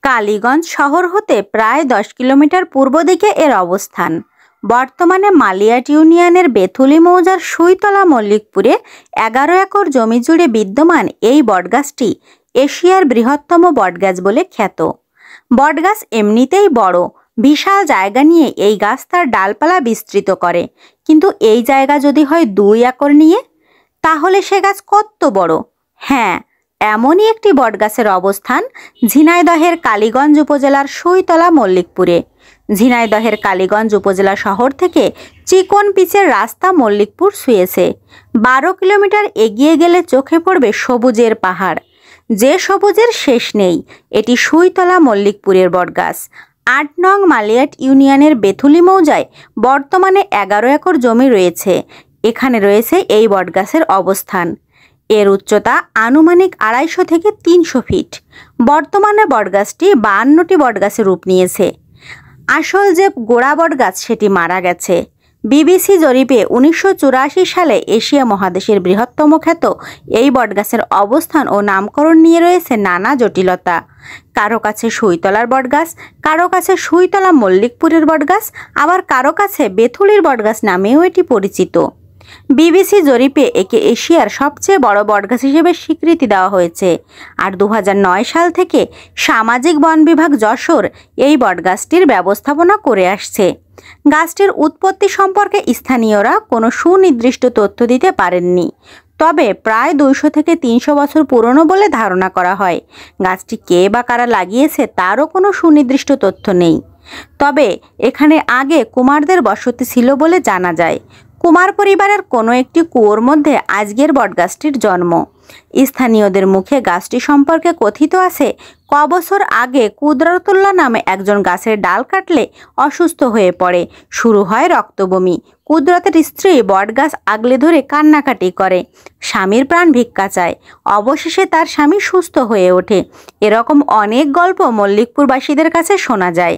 কালীগঞ্জ শহর হতে প্রায় 10 কিলোমিটার পূর্ব দিকে এর অবস্থান। বর্তমানে মালিয়াট ইউনিয়নের বেথুলি মৌজার সুইতলা মল্লিকপুরে 11 একর জমি জুড়ে বিদ্যমান এই বটগাছটি এশিয়ার বৃহত্তম বটগাছ বলে খ্যাত। বটগাছ এমনিতেই বড়, বিশাল জায়গা নিয়ে এই গাছ তার ডালপালা বিস্তৃত করে, কিন্তু এই জায়গা যদি হয় 2 একর নিয়ে, তাহলে সে গাছ কত বড়। হ্যাঁ, এমনই একটি বটগাছের অবস্থান ঝিনাইদহের কালীগঞ্জ উপজেলার সুইতলা মল্লিকপুরে। ঝিনাইদহের কালীগঞ্জ উপজেলা শহর থেকে চিকন পিচের রাস্তা মল্লিকপুর ছুঁয়েছে। 12 কিলোমিটার এগিয়ে গেলে চোখে পড়বে সবুজের পাহাড়, যে সবুজের শেষ নেই। এটি সুইতলা মল্লিকপুরের বটগাছ। 8 নং মালিয়াট ইউনিয়নের বেথুলি মৌজায় বর্তমানে 11 একর জমি রয়েছে। এখানে রয়েছে এই বটগাছের অবস্থান। এর উচ্চতা আনুমানিক 250 থেকে 300 ফিট। বর্তমানে বটগাছটি 52টি বটগাছে রূপ নিয়েছে। আসল যে গোড়া বটগাছ সেটি মারা গেছে। বিবিসি জরিপে 1984 সালে এশিয়া মহাদেশের বৃহত্তম খ্যাত এই বটগাছের অবস্থান ও নামকরণ নিয়ে রয়েছে নানা জটিলতা। কারো কাছে সুইতলার বটগাছ, কারো কাছে সুইতলা মল্লিকপুরের বটগাছ, আবার কারো কাছে বেথুলির বটগাছ নামেও এটি পরিচিত। বিবিসি জরিপে একে এশিয়ার সবচেয়ে বড় বটগাছ হিসেবে স্বীকৃতি দেওয়া হয়েছে। আর 2009 সাল থেকে সামাজিক বন বিভাগ যশোর এই বটগাছটির ব্যবস্থাপনা করে আসছে। গাছটির উৎপত্তি সম্পর্কে স্থানীয়রা কোনো সুনির্দিষ্ট তথ্য দিতে পারেননি, তবে প্রায় 200 থেকে 300 বছর পুরনো বলে ধারণা করা হয়। গাছটি কে বা কারা লাগিয়েছে তারও কোনো সুনির্দিষ্ট তথ্য নেই, তবে এখানে আগে কুমারদের বসতি ছিল বলে জানা যায়। কুমার পরিবারের কোনো একটি কুয়োর মধ্যে আজকের বটগাছটির জন্ম। স্থানীয়দের মুখে গাছটি সম্পর্কে কথিত আছে, কবছর আগে কুদরতুল্লাহ নামে একজন গাছের ডাল কাটলে অসুস্থ হয়ে পড়ে, শুরু হয় রক্তবমি। কুদরতের স্ত্রী বটগাছ আগলে ধরে কান্নাকাটি করে, স্বামীর প্রাণ ভিক্ষা চায়। অবশেষে তার স্বামী সুস্থ হয়ে ওঠে। এরকম অনেক গল্প মল্লিকপুরবাসীদের কাছে শোনা যায়।